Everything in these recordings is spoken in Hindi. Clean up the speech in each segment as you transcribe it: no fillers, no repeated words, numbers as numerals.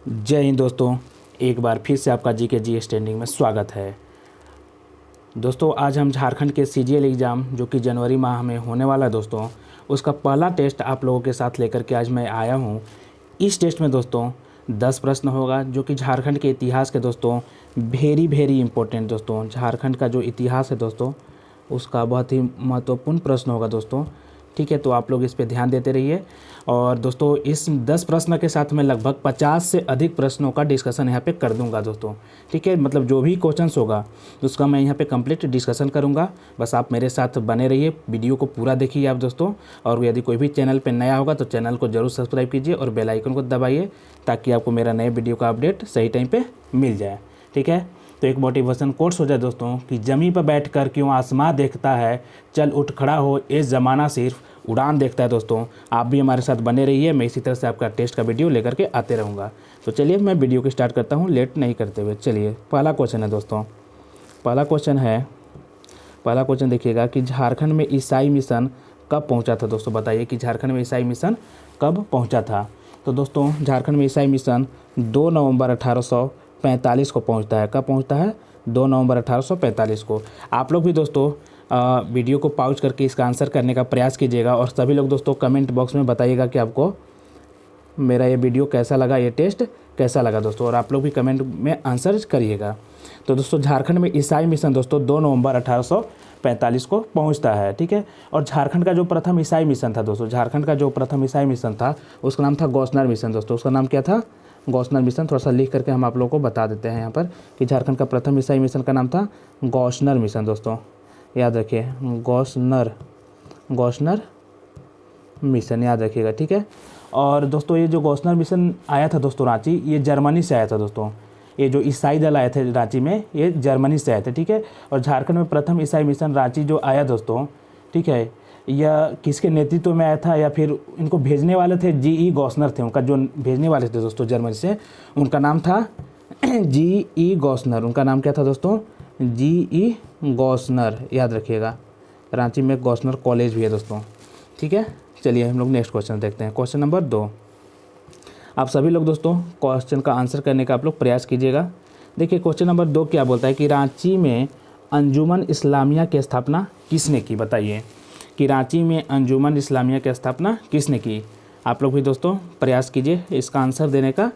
जय हिंद दोस्तों। एक बार फिर से आपका जी के जी स्टैंडिंग में स्वागत है। दोस्तों आज हम झारखंड के सीजीएल एग्ज़ाम जो कि जनवरी माह में होने वाला है दोस्तों, उसका पहला टेस्ट आप लोगों के साथ लेकर के आज मैं आया हूं। इस टेस्ट में दोस्तों 10 प्रश्न होगा जो कि झारखंड के इतिहास के दोस्तों वेरी इम्पोर्टेंट दोस्तों, झारखंड का जो इतिहास है दोस्तों उसका बहुत ही महत्वपूर्ण प्रश्न होगा दोस्तों। ठीक है, तो आप लोग इस पे ध्यान देते रहिए। और दोस्तों इस 10 प्रश्न के साथ मैं लगभग 50 से अधिक प्रश्नों का डिस्कशन यहाँ पे कर दूंगा दोस्तों। ठीक है, मतलब जो भी क्वेश्चंस होगा उसका मैं यहाँ पे कंप्लीट डिस्कशन करूंगा। बस आप मेरे साथ बने रहिए, वीडियो को पूरा देखिए आप दोस्तों। और यदि कोई भी चैनल पे नया होगा तो चैनल को जरूर सब्सक्राइब कीजिए और बेल आइकन को दबाइए ताकि आपको मेरा नए वीडियो का अपडेट सही टाइम पर मिल जाए। ठीक है, तो एक मोटिवेशन कोट्स हो जाए दोस्तों कि ज़मीन पर बैठकर क्यों आसमां देखता है, चल उठ खड़ा हो ये ज़माना सिर्फ उड़ान देखता है। दोस्तों आप भी हमारे साथ बने रहिए, मैं इसी तरह से आपका टेस्ट का वीडियो लेकर के आते रहूँगा। तो चलिए मैं वीडियो को स्टार्ट करता हूँ लेट नहीं करते हुए। चलिए पहला क्वेश्चन है दोस्तों, पहला क्वेश्चन देखिएगा कि झारखंड में ईसाई मिशन कब पहुँचा था। दोस्तों बताइए कि झारखंड में ईसाई मिशन कब पहुँचा था। तो दोस्तों झारखंड में ईसाई मिशन 2 नवंबर 1845 को पहुंचता है। कब पहुंचता है? 2 नवंबर 1845 को। आप लोग भी दोस्तों वीडियो को पॉज करके इसका आंसर करने का प्रयास कीजिएगा और सभी लोग दोस्तों कमेंट बॉक्स में बताइएगा कि आपको मेरा ये वीडियो कैसा लगा, ये टेस्ट कैसा लगा दोस्तों। और आप लोग भी कमेंट में आंसर करिएगा। तो दोस्तों झारखंड में ईसाई मिशन दोस्तों 2 नवंबर 1845 को पहुंचता है। ठीक है, और झारखंड का जो प्रथम ईसाई मिशन था दोस्तों, झारखंड का जो प्रथम ईसाई मिशन था उसका नाम था गौसनर मिशन दोस्तों। उसका नाम क्या था? गौसनर मिशन। थोड़ा सा लिख करके हम आप लोगों को बता देते हैं यहाँ पर कि झारखंड का प्रथम ईसाई मिशन का नाम था गौसनर मिशन दोस्तों, याद रखिए गौसनर मिशन याद रखिएगा। ठीक है, और दोस्तों ये जो गौसनर मिशन आया था दोस्तों रांची, ये जर्मनी से आया था दोस्तों। ये जो ईसाई दल आए थे रांची में ये जर्मनी से आए थे। ठीक है, और झारखंड में प्रथम ईसाई मिशन रांची जो आया दोस्तों, ठीक है, यह किसके नेतृत्व में आया था या फिर इनको भेजने वाले थे? जी.ई. गौसनर थे उनका, जो भेजने वाले थे दोस्तों जर्मनी से, उनका नाम था जी.ई. गौसनर। उनका नाम क्या था दोस्तों? जी.ई. गौसनर, याद रखिएगा। रांची में गौसनर कॉलेज भी है दोस्तों। ठीक है, चलिए हम लोग नेक्स्ट क्वेश्चन देखते हैं। Question number 2। आप सभी लोग दोस्तों क्वेश्चन का आंसर करने का आप लोग प्रयास कीजिएगा। देखिए क्वेश्चन नंबर 2 क्या बोलता है कि रांची में अंजुमन इस्लामिया की स्थापना किसने की। बताइए कि रांची में अंजुमन इस्लामिया की स्थापना किसने की। आप लोग भी दोस्तों प्रयास कीजिए इसका आंसर देने का।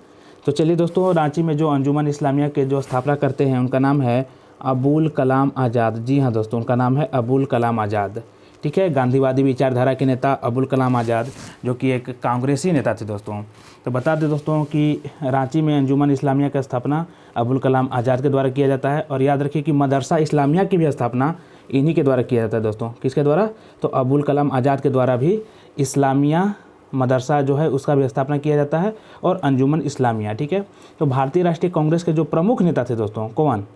तो चलिए दोस्तों, रांची में जो अंजुमन इस्लामिया के जो स्थापना करते हैं उनका नाम है अबुल कलाम आज़ाद। जी हाँ दोस्तों, उनका नाम है अबुल कलाम आज़ाद। ठीक है, गांधीवादी विचारधारा के नेता अबुल कलाम आज़ाद जो कि एक कांग्रेसी नेता थे दोस्तों। तो बता दें दोस्तों कि रांची में अंजुमन इस्लामिया का स्थापना अबुल कलाम आज़ाद के द्वारा किया जाता है। और याद रखिए कि मदरसा इस्लामिया की भी स्थापना इन्हीं के द्वारा किया जाता है दोस्तों। किसके द्वारा? तो अबुल कलाम आज़ाद के द्वारा भी इस्लामिया मदरसा जो है उसका भी स्थापना किया जाता है और अंजुमन इस्लामिया। ठीक है, तो भारतीय राष्ट्रीय कांग्रेस के जो प्रमुख नेता थे दोस्तों, कौन?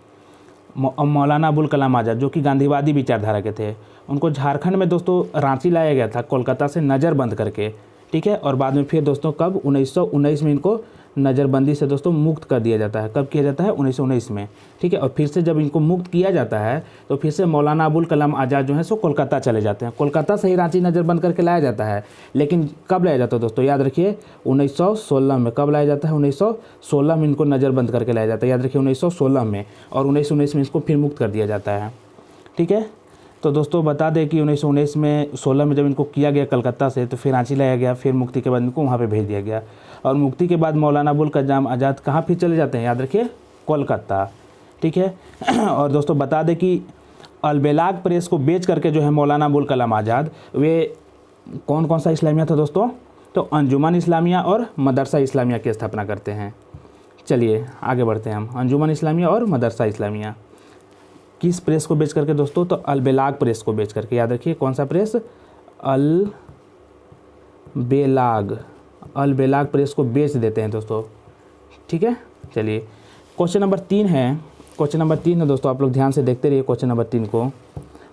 मौलाना अबुल कलाम आज़ाद जो कि गांधीवादी विचारधारा के थे। उनको झारखंड में दोस्तों रांची लाया गया था कोलकाता से नज़रबंद करके। ठीक है, और बाद में फिर दोस्तों कब? 1919 में इनको नज़रबंदी से दोस्तों मुक्त कर दिया जाता है। कब किया जाता है? 1919 में। ठीक है, और फिर से जब इनको मुक्त किया जाता है तो फिर से मौलाना अबुल कलाम आज़ाद जो है सो कोलकाता चले जाते हैं। कोलकाता से ही रांची नज़रबंद करके लाया जाता है। लेकिन कब लाया जाता है दोस्तों? याद रखिए 1916 में। कब लाया जाता है? 1916 में इनको नज़रबंद करके लाया जाता है। याद रखिए 1916 में, और 1919 में इसको फिर मुक्त कर दिया जाता है। ठीक है, तो दोस्तों बता दें कि 1919 में 16 में जब इनको किया गया कलकत्ता से, तो फिर रांची लाया गया, फिर मुक्ति के बाद इनको वहाँ पे भेज दिया गया। और मुक्ति के बाद मौलाना अबुल कलाम आज़ाद कहाँ फिर चले जाते हैं? याद रखिए कोलकाता। ठीक है, और दोस्तों बता दें कि अलबेलाग प्रेस को बेच करके जो है मौलाना अबुल कलाम आज़ाद, वे कौन कौन सा इस्लामिया था दोस्तों? तो अंजुमन इस्लामिया और मदरसा इस्लामिया की स्थापना करते हैं। चलिए आगे बढ़ते हैं हम। अंजुमन इस्लामिया और मदरसा इस्लामिया किस प्रेस को बेच करके दोस्तों? तो अलबेलाग प्रेस को बेच करके। याद रखिए कौन सा प्रेस? अलबेलाग प्रेस को बेच देते हैं दोस्तों। ठीक है, चलिए क्वेश्चन नंबर 3 है। क्वेश्चन नंबर 3 है दोस्तों, आप लोग ध्यान से देखते रहिए क्वेश्चन नंबर 3 को।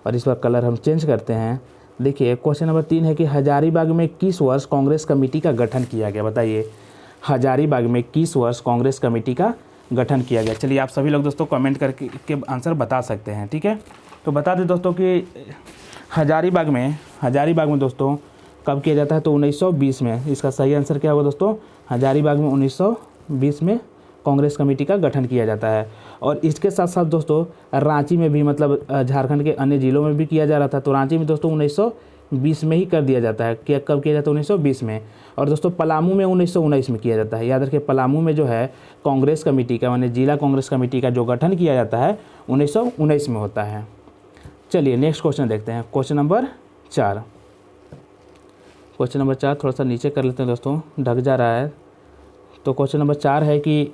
और इस बार कलर हम चेंज करते हैं। देखिए क्वेश्चन नंबर 3 है कि हजारीबाग में किस वर्ष कांग्रेस कमेटी का गठन किया गया। बताइए हजारीबाग में किस वर्ष कांग्रेस कमेटी का गठन किया गया। चलिए आप सभी लोग दोस्तों कमेंट करके के आंसर बता सकते हैं। ठीक है, तो बता दें दोस्तों कि हजारीबाग में दोस्तों कब किया जाता है? तो 1920 में। इसका सही आंसर क्या होगा दोस्तों? हजारीबाग में 1920 में कांग्रेस कमेटी का गठन किया जाता है। और इसके साथ साथ दोस्तों रांची में भी, मतलब झारखंड के अन्य ज़िलों में भी किया जा रहा था। तो रांची में दोस्तों 1920 में ही कर दिया जाता है। क्या कब किया जाता है? 1920 में। और दोस्तों पलामू में 1919 में किया जाता है। याद रखिए, पलामू में जो है कांग्रेस कमेटी का, माने जिला कांग्रेस कमेटी का जो गठन किया जाता है 1919 में होता है। चलिए नेक्स्ट क्वेश्चन देखते हैं, क्वेश्चन नंबर 4। क्वेश्चन नंबर 4 थोड़ा सा नीचे कर लेते हैं दोस्तों, ढक जा रहा है। तो क्वेश्चन नंबर 4 है कि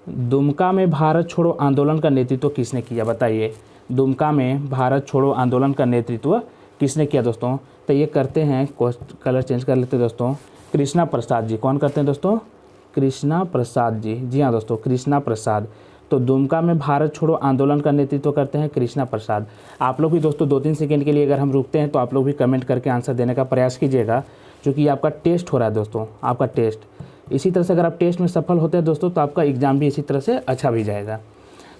दुमका में भारत छोड़ो आंदोलन का नेतृत्व किसने किया? बताइए, दुमका में भारत छोड़ो आंदोलन का नेतृत्व किसने किया दोस्तों? तो ये करते हैं, कलर चेंज कर लेते हैं दोस्तों, कृष्णा प्रसाद जी। कौन करते हैं दोस्तों? कृष्णा प्रसाद जी। जी हाँ दोस्तों, कृष्णा प्रसाद। तो दुमका में भारत छोड़ो आंदोलन का नेतृत्व करते हैं कृष्णा प्रसाद। आप लोग भी दोस्तों 2-3 सेकंड के लिए अगर हम रुकते हैं तो आप लोग भी कमेंट करके आंसर देने का प्रयास कीजिएगा, क्योंकि आपका टेस्ट हो रहा है दोस्तों, आपका टेस्ट। इसी तरह से अगर आप टेस्ट में सफल होते हैं दोस्तों तो आपका एग्जाम भी इसी तरह से अच्छा भी जाएगा।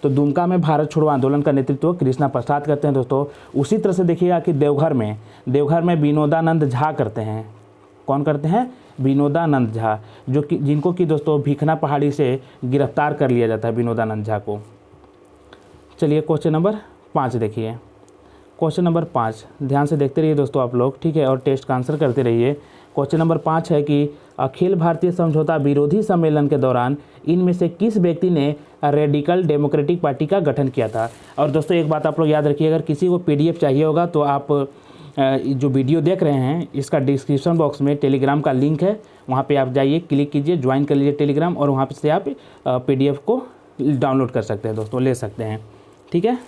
तो दुमका में भारत छोड़ो आंदोलन का नेतृत्व कृष्णा प्रसाद करते हैं दोस्तों। उसी तरह से देखिएगा कि देवघर में विनोदानंद झा करते हैं। कौन करते हैं? विनोदानंद झा, जो कि जिनको कि दोस्तों भिखना पहाड़ी से गिरफ्तार कर लिया जाता है, विनोदानंद झा को। चलिए क्वेश्चन नंबर 5 देखिए। क्वेश्चन नंबर 5 ध्यान से देखते रहिए दोस्तों आप लोग, ठीक है, और टेस्ट का आंसर करते रहिए। क्वेश्चन नंबर 5 है कि अखिल भारतीय समझौता विरोधी सम्मेलन के दौरान इनमें से किस व्यक्ति ने रेडिकल डेमोक्रेटिक पार्टी का गठन किया था? और दोस्तों एक बात आप लोग याद रखिए, अगर किसी को PDF चाहिए होगा तो आप जो वीडियो देख रहे हैं इसका डिस्क्रिप्शन बॉक्स में टेलीग्राम का लिंक है, वहाँ पे आप जाइए, क्लिक कीजिए, ज्वाइन कर लीजिए टेलीग्राम, और वहाँ से आप PDF को डाउनलोड कर सकते हैं दोस्तों, ले सकते हैं, ठीक है।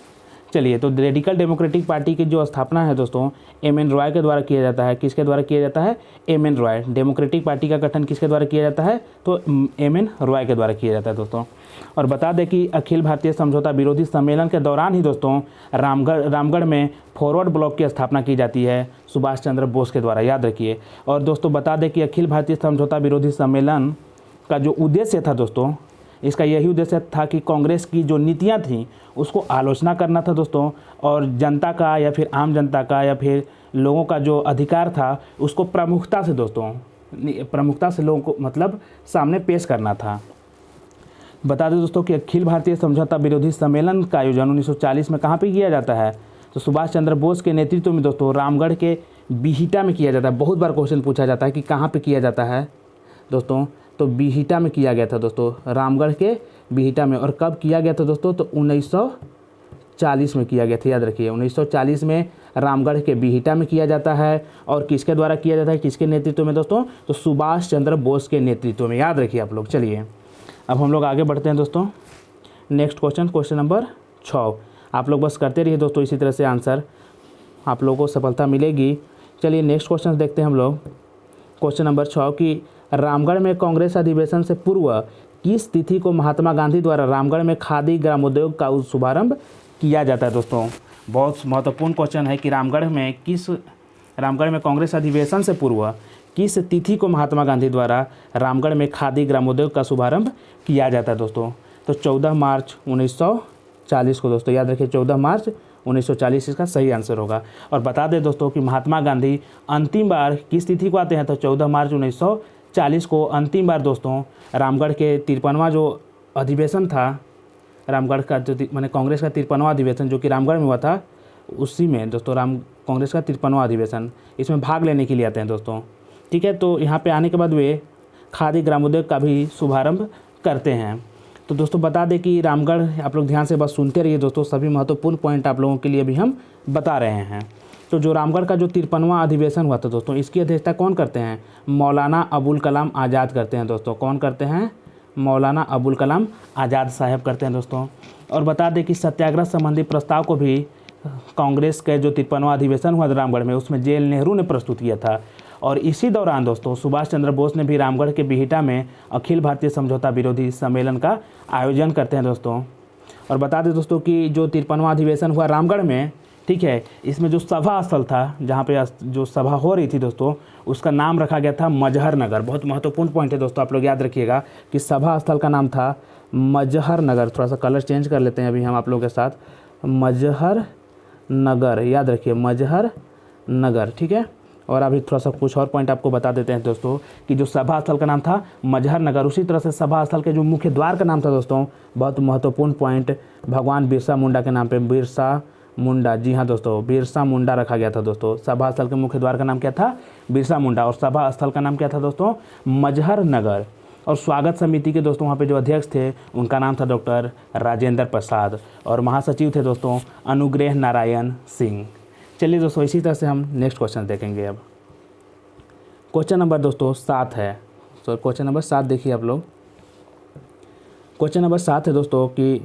चलिए, तो रेडिकल डेमोक्रेटिक पार्टी की जो स्थापना है दोस्तों MN रॉय के द्वारा किया जाता है। किसके द्वारा किया जाता है? MN रॉय। डेमोक्रेटिक पार्टी का गठन किसके द्वारा किया जाता है? तो MN रॉय के द्वारा किया जाता है दोस्तों। और बता दें कि अखिल भारतीय समझौता विरोधी सम्मेलन के दौरान ही दोस्तों रामगढ़ में फॉरवर्ड ब्लॉक की स्थापना की जाती है सुभाष चंद्र बोस के द्वारा, याद रखिए। और दोस्तों बता दें कि अखिल भारतीय समझौता विरोधी सम्मेलन का जो उद्देश्य था दोस्तों, इसका यही उद्देश्य था कि कांग्रेस की जो नीतियां थीं उसको आलोचना करना था दोस्तों, और जनता का या फिर आम जनता का या फिर लोगों का जो अधिकार था उसको प्रमुखता से लोगों को मतलब सामने पेश करना था। बता दें दोस्तों कि अखिल भारतीय समझौता विरोधी सम्मेलन का आयोजन 1940 में कहाँ पे किया जाता है? तो सुभाष चंद्र बोस के नेतृत्व में दोस्तों रामगढ़ के बिहिटा में किया जाता है। बहुत बार क्वेश्चन पूछा जाता है कि कहाँ पे किया जाता है दोस्तों, तो बिहिटा में किया गया था दोस्तों, रामगढ़ के बिहिटा में। और कब किया गया था दोस्तों? तो 1940 में किया गया था, याद रखिए 1940 में रामगढ़ के बिहिटा में किया जाता है। और किसके द्वारा किया जाता है, किसके नेतृत्व में दोस्तों? तो सुभाष चंद्र बोस के नेतृत्व में, याद रखिए आप लोग। चलिए अब हम लोग आगे बढ़ते हैं दोस्तों। Next question number 6। आप लोग बस करते रहिए दोस्तों, इसी तरह से आंसर आप लोगों को सफलता मिलेगी। चलिए नेक्स्ट क्वेश्चन देखते हैं हम लोग। क्वेश्चन नंबर 6 कि रामगढ़ में कांग्रेस अधिवेशन से पूर्व किस तिथि को महात्मा गांधी द्वारा रामगढ़ में खादी ग्रामोद्योग का शुभारंभ किया जाता है? दोस्तों बहुत महत्वपूर्ण क्वेश्चन है कि रामगढ़ में कांग्रेस अधिवेशन से पूर्व किस तिथि को महात्मा गांधी द्वारा रामगढ़ में खादी ग्रामोद्योग का शुभारंभ किया जाता है दोस्तों? तो 14 मार्च 1940 को दोस्तों, याद रखिए 14 मार्च 1940 इसका सही आंसर होगा। और बता दें दोस्तों कि महात्मा गांधी अंतिम बार किस तिथि को आते हैं? तो 14 मार्च 1940 को अंतिम बार दोस्तों रामगढ़ के 53वां जो अधिवेशन था, रामगढ़ का जो मैंने कांग्रेस का 53वां अधिवेशन जो कि रामगढ़ में हुआ था, उसी में दोस्तों कांग्रेस का 53वां अधिवेशन, इसमें भाग लेने के लिए आते हैं दोस्तों, ठीक है। तो यहाँ पे आने के बाद वे खादी ग्रामोद्योग का भी शुभारंभ करते हैं। तो दोस्तों बता दें कि रामगढ़, आप लोग ध्यान से बस सुनते रहिए दोस्तों, सभी महत्वपूर्ण पॉइंट आप लोगों के लिए भी हम बता रहे हैं। तो जो रामगढ़ का जो 53वां अधिवेशन हुआ था दोस्तों, इसकी अध्यक्षता कौन करते हैं? मौलाना अबुल कलाम आज़ाद करते हैं दोस्तों। कौन करते हैं? मौलाना अबुल कलाम आज़ाद साहब करते हैं दोस्तों। और बता दें कि सत्याग्रह संबंधी प्रस्ताव को भी कांग्रेस के जो 53वां अधिवेशन हुआ था रामगढ़ में, उसमें जेएल नेहरू ने प्रस्तुत किया था। और इसी दौरान दोस्तों सुभाष चंद्र बोस ने भी रामगढ़ के बिहिटा में अखिल भारतीय समझौता विरोधी सम्मेलन का आयोजन करते हैं दोस्तों। और बता दें दोस्तों कि जो 53वां अधिवेशन हुआ रामगढ़ में, ठीक है, इसमें जो सभा स्थल था, जहाँ पे जो सभा हो रही थी दोस्तों, उसका नाम रखा गया था मजहर नगर। बहुत महत्वपूर्ण पॉइंट है दोस्तों, आप लोग याद रखिएगा कि सभा स्थल का नाम था मजहर नगर। थोड़ा सा कलर चेंज कर लेते हैं अभी हम आप लोगों के साथ। मजहर नगर, याद रखिए मजहर नगर, ठीक है। और अभी थोड़ा सा कुछ और पॉइंट आपको बता देते हैं दोस्तों कि जो सभा स्थल का नाम था मजहर नगर, उसी तरह से सभा स्थल के जो मुख्य द्वार का नाम था दोस्तों, बहुत महत्वपूर्ण पॉइंट, भगवान बिरसा मुंडा के नाम पे बिरसा मुंडा, जी हाँ दोस्तों, बिरसा मुंडा रखा गया था दोस्तों। सभा स्थल के मुख्य द्वार का नाम क्या था? बिरसा मुंडा। और सभा स्थल का नाम क्या था दोस्तों? मजहर नगर। और स्वागत समिति के दोस्तों वहाँ पे जो अध्यक्ष थे उनका नाम था डॉक्टर राजेंद्र प्रसाद, और महासचिव थे दोस्तों अनुग्रह नारायण सिंह। चलिए दोस्तों, इसी तरह से हम नेक्स्ट क्वेश्चन देखेंगे। अब क्वेश्चन नंबर दोस्तों 7 है। तो क्वेश्चन नंबर 7 देखिए आप लोग। क्वेश्चन नंबर 7 है दोस्तों कि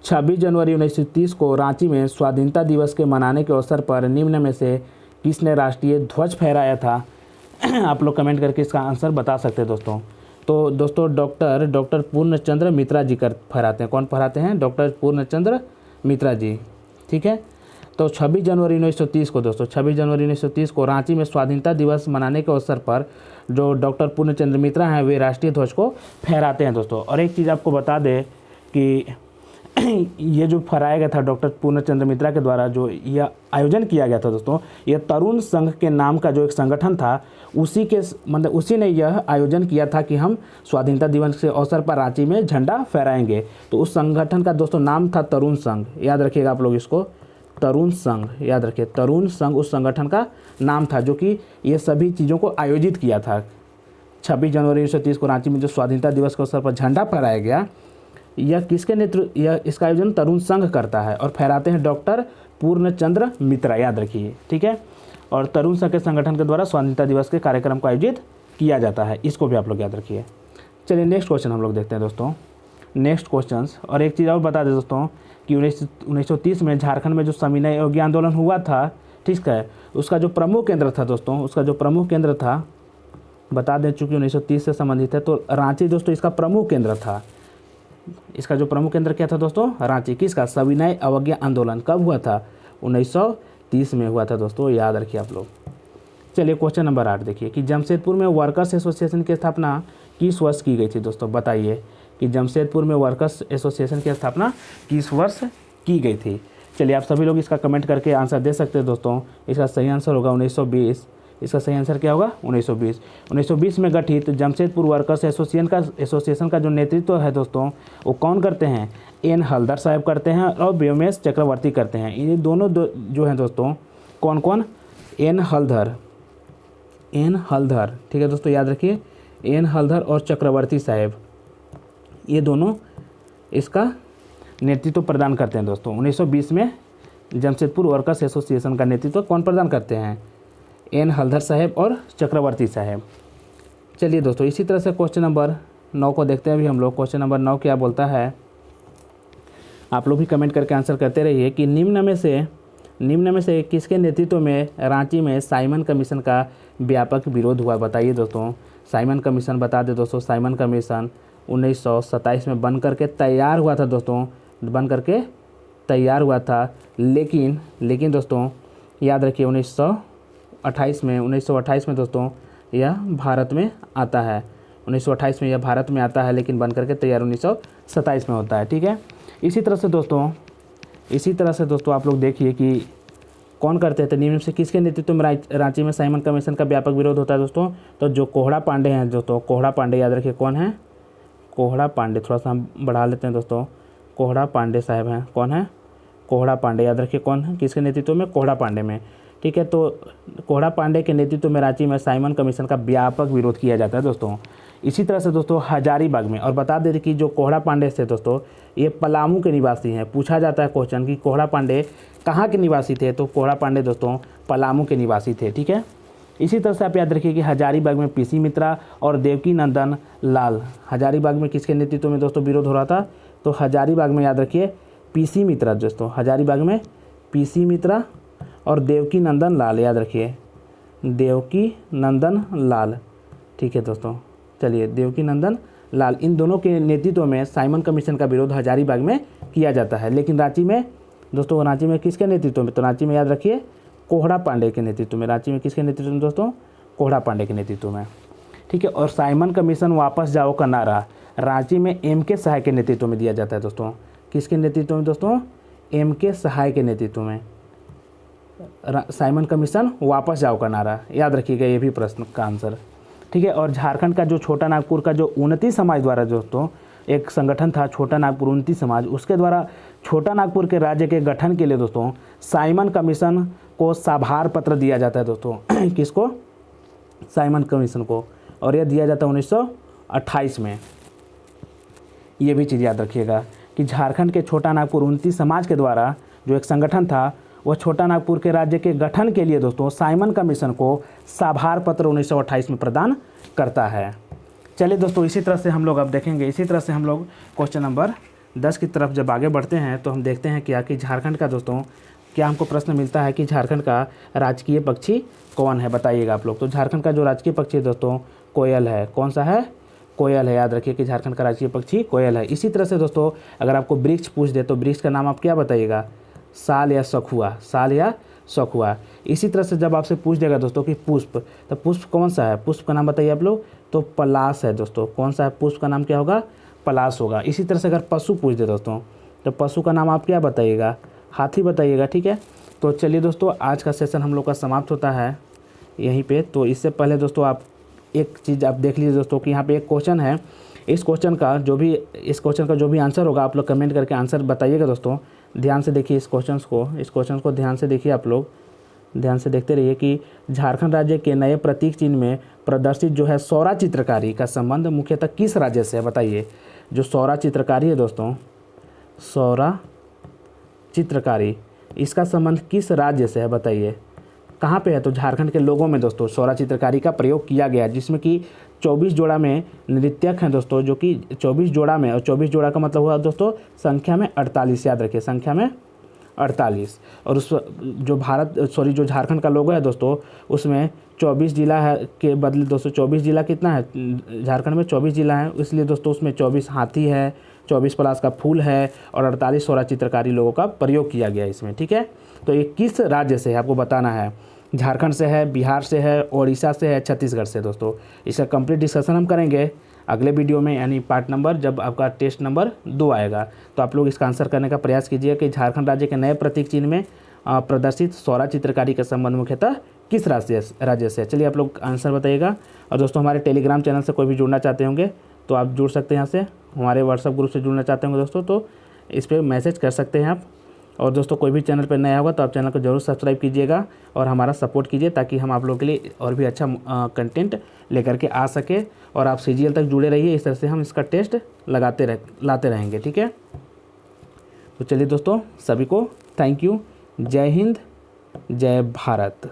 26 जनवरी 1930 को रांची में स्वाधीनता दिवस के मनाने के अवसर पर निम्न में से किसने राष्ट्रीय ध्वज फहराया था? आप लोग कमेंट करके इसका आंसर बता सकते हैं दोस्तों। तो दोस्तों डॉक्टर पूर्णचंद्र मित्रा जी कर फहराते हैं। कौन फहराते हैं? डॉक्टर पूर्णचंद्र मित्रा जी, ठीक है। तो 26 जनवरी 1930 को दोस्तों, 26 जनवरी 1930 को रांची में स्वाधीनता दिवस मनाने के अवसर पर जो डॉक्टर पूर्णचंद्र मित्रा हैं वे राष्ट्रीय ध्वज को फहराते हैं दोस्तों। और एक चीज़ आपको बता दें कि ये जो फहराया गया था डॉक्टर पूर्णचंद्र मित्रा के द्वारा, जो यह आयोजन किया गया था दोस्तों, यह तरुण संघ के नाम का जो एक संगठन था, उसी ने यह आयोजन किया था कि हम स्वाधीनता दिवस के अवसर पर रांची में झंडा फहराएंगे। तो उस संगठन का दोस्तों नाम था तरुण संघ, याद रखिएगा आप लोग इसको, तरुण संघ, याद रखिए तरुण संघ उस संगठन का नाम था जो कि ये सभी चीज़ों को आयोजित किया था। 26 जनवरी 1930 को रांची में जो स्वाधीनता दिवस के अवसर पर झंडा फहराया गया, यह किसके नेतृत्व, यह इसका आयोजन तरुण संघ करता है और फहराते हैं डॉक्टर पूर्णचंद्र मित्रा, याद रखिए, ठीक है। और तरुण संघ के संगठन के द्वारा स्वाधीनता दिवस के कार्यक्रम को आयोजित किया जाता है, इसको भी आप लोग याद रखिए। चलिए नेक्स्ट क्वेश्चन हम लोग देखते हैं दोस्तों, नेक्स्ट क्वेश्चन। और एक चीज़ और बता दें दोस्तों कि 1930 में झारखंड में जो सविनय अवज्ञा आंदोलन हुआ था, ठीक है, उसका जो प्रमुख केंद्र था दोस्तों, उसका जो प्रमुख केंद्र था, बता दें चूँकि 1930 से संबंधित है तो रांची दोस्तों इसका प्रमुख केंद्र था। इसका जो प्रमुख केंद्र क्या था दोस्तों? रांची। किसका? सविनय अवज्ञा आंदोलन कब हुआ था? 1930 में हुआ था दोस्तों, याद रखिए आप लोग। चलिए क्वेश्चन नंबर 8 देखिए कि जमशेदपुर में वर्कर्स एसोसिएशन की स्थापना किस वर्ष की गई थी दोस्तों? बताइए कि जमशेदपुर में वर्कर्स एसोसिएशन की स्थापना किस वर्ष की गई थी? चलिए आप सभी लोग इसका कमेंट करके आंसर दे सकते हैं दोस्तों। इसका सही आंसर होगा 1920। इसका सही आंसर क्या होगा? 1920। 1920 में गठित जमशेदपुर वर्कर्स एसोसिएशन का जो नेतृत्व है दोस्तों, वो कौन करते हैं? एन हल्दर साहब करते हैं और व्योमेश चक्रवर्ती करते हैं। ये दोनों जो हैं दोस्तों, कौन कौन? एन हल्दर, ठीक है दोस्तों, याद रखिए, एन हल्दर और चक्रवर्ती साहब, ये दोनों इसका नेतृत्व प्रदान करते हैं दोस्तों। 1920 में जमशेदपुर वर्कर्स एसोसिएशन का नेतृत्व कौन प्रदान करते हैं? एन हल्दर साहब और चक्रवर्ती साहब। चलिए दोस्तों, इसी तरह से क्वेश्चन नंबर 9 को देखते हैं अभी हम लोग। क्वेश्चन नंबर 9 क्या बोलता है, आप लोग भी कमेंट करके आंसर करते रहिए कि निम्न में से किसके नेतृत्व में रांची में साइमन कमीशन का व्यापक विरोध हुआ? बताइए दोस्तों। साइमन कमीशन बता दें दोस्तों, साइमन कमीशन 1927 में बन करके तैयार हुआ था दोस्तों, लेकिन दोस्तों याद रखिए 1928 में दोस्तों यह भारत में आता है। 1928 में यह भारत में आता है, लेकिन बन करके तैयार 1927 में होता है, ठीक है। इसी तरह से दोस्तों आप लोग देखिए कि कौन करते थे, निम्न से किसके नेतृत्व में रांची में साइमन कमीशन का व्यापक विरोध होता है दोस्तों? तो जो कोहड़ा पांडे हैं दोस्तों, कोहड़ा पांडे, याद रखिए कौन है? कोहड़ा पांडे, थोड़ा सा हम बढ़ा लेते हैं दोस्तों, कोहड़ा पांडे साहब हैं। कौन है? कोहड़ा पांडे, याद रखिए कौन है, किसके नेतृत्व में? कोहड़ा पांडे में, ठीक है। तो कोहड़ा पांडे के नेतृत्व में रांची में साइमन कमीशन का व्यापक विरोध किया जाता है दोस्तों। इसी तरह से दोस्तों हजारीबाग में, और बता दें कि जो कोहड़ा पांडे थे दोस्तों, ये पलामू के निवासी हैं। पूछा जाता है क्वेश्चन कि कोहड़ा पांडे कहाँ के निवासी थे, तो कोहड़ा पांडे दोस्तों पलामू के निवासी थे, ठीक है। इसी तरह से आप याद रखिए कि हजारीबाग में पीसी मित्रा और देवकी नंदन लाल, हजारीबाग में किसके नेतृत्व में दोस्तों विरोध हो रहा था? तो हजारीबाग में याद रखिए पीसी मित्रा दोस्तों, हजारीबाग में पीसी मित्रा और देवकी नंदन लाल, याद रखिए देवकी नंदन लाल, ठीक है दोस्तों। चलिए देवकी नंदन लाल, इन दोनों के नेतृत्व में साइमन कमीशन का विरोध हजारीबाग में किया जाता है। लेकिन रांची में दोस्तों, रांची में किसके नेतृत्व में? तो रांची में याद रखिए कोहड़ा पांडे के नेतृत्व में। रांची में किसके नेतृत्व में दोस्तों? कोहड़ा पांडे के नेतृत्व में, ठीक है। और साइमन कमीशन वापस जाओ का नारा रांची में एम.के. सहाय के नेतृत्व में दिया जाता है दोस्तों। किसके नेतृत्व में दोस्तों? एम.के. सहाय के नेतृत्व में। साइमन कमीशन वापस जाओ का नारा, याद रखिएगा ये भी प्रश्न का आंसर, ठीक है। और झारखंड का जो छोटा नागपुर का जो उन्नति समाज द्वारा दोस्तों एक संगठन था छोटा नागपुर उन्नति समाज, उसके द्वारा छोटा नागपुर के राज्य के गठन के लिए दोस्तों साइमन कमीशन को साभार पत्र दिया जाता है दोस्तों किसको, साइमन कमीशन को, और यह दिया जाता है 1928 में। ये भी चीज़ याद रखिएगा कि झारखंड के छोटा नागपुर उन्नति समाज के द्वारा जो एक संगठन था वह छोटा नागपुर के राज्य के गठन के लिए दोस्तों साइमन कमीशन को साभार पत्र 1928 में प्रदान करता है। चलिए दोस्तों इसी तरह से हम लोग अब देखेंगे, इसी तरह से हम लोग क्वेश्चन नंबर 10 की तरफ जब आगे बढ़ते हैं तो हम देखते हैं क्या कि झारखंड का दोस्तों क्या हमको प्रश्न मिलता है कि झारखंड का राजकीय पक्षी कौन है, बताइएगा आप लोग। तो झारखंड का जो राजकीय पक्षी है दोस्तों कोयल है। कौन सा है, कोयल है। याद रखिए कि झारखंड का राजकीय पक्षी कोयल है। इसी तरह से दोस्तों अगर आपको वृक्ष पूछ दे तो वृक्ष का नाम आप क्या बताइएगा, साल या सखुआ, साल या सखुआ। इसी तरह से जब आपसे पूछ देगा दोस्तों कि पुष्प, तो पुष्प कौन सा है, पुष्प का नाम बताइए आप लोग, तो पलाश है दोस्तों। कौन सा है, पुष्प का नाम क्या होगा, पलाश होगा। इसी तरह से अगर पशु पूछ दे दोस्तों तो पशु का नाम आप क्या बताइएगा, हाथी बताइएगा, ठीक है। तो चलिए दोस्तों आज का सेशन हम लोग का समाप्त होता है यहीं पे। तो इससे पहले दोस्तों आप एक चीज़ आप देख लीजिए दोस्तों कि यहाँ पे एक क्वेश्चन है, इस क्वेश्चन का जो भी आंसर होगा आप लोग कमेंट करके आंसर बताइएगा दोस्तों। ध्यान से देखिए इस क्वेश्चन को ध्यान से देखिए, आप लोग ध्यान से देखते रहिए कि झारखंड राज्य के नए प्रतीक चिन्ह में प्रदर्शित जो है सौरा चित्रकारी का संबंध मुख्यतः किस राज्य से है, बताइए। जो सौरा चित्रकारी है दोस्तों, सौरा चित्रकारी, इसका संबंध किस राज्य से है बताइए। कहाँ पे है, तो झारखंड के लोगों में दोस्तों सौरा चित्रकारी का प्रयोग किया गया, जिसमें कि 24 जोड़ा में नृत्यक हैं दोस्तों, जो कि 24 जोड़ा में, और 24 जोड़ा का मतलब हुआ दोस्तों संख्या में 48, याद रखिए संख्या में 48। और उस जो झारखंड का लोगो है दोस्तों उसमें 24 जिला है के बदले दोस्तों 24 जिला कितना है, झारखंड में 24 जिला है, इसलिए दोस्तों उसमें 24 हाथी है, 24 पलाश का फूल है और 48 सौरा चित्रकारी लोगों का प्रयोग किया गया इसमें, ठीक है। तो ये किस राज्य से है आपको बताना है, झारखंड से है, बिहार से है, उड़ीसा से है, छत्तीसगढ़ से दोस्तों। इसका कंप्लीट डिस्कशन हम करेंगे अगले वीडियो में, यानी पार्ट नंबर जब आपका टेस्ट नंबर 2 आएगा। तो आप लोग इसका आंसर करने का प्रयास कीजिए कि झारखंड राज्य के नए प्रतीक चिन्ह में प्रदर्शित सौरा चित्रकारी का संबंध मुख्यतः किस राज्य से है। चलिए आप लोग आंसर बताइएगा। और दोस्तों हमारे टेलीग्राम चैनल से कोई भी जुड़ना चाहते होंगे तो आप जुड़ सकते हैं यहाँ से, हमारे व्हाट्सअप ग्रुप से जुड़ना चाहते होंगे दोस्तों तो इस पर मैसेज कर सकते हैं आप। और दोस्तों कोई भी चैनल पर नया होगा तो आप चैनल को जरूर सब्सक्राइब कीजिएगा और हमारा सपोर्ट कीजिए, ताकि हम आप लोगों के लिए और भी अच्छा कंटेंट लेकर के आ सके और आप CGL तक जुड़े रहिए। इस तरह से हम इसका टेस्ट लाते रहेंगे, ठीक है। तो चलिए दोस्तों सभी को थैंक यू, जय हिंद, जय भारत।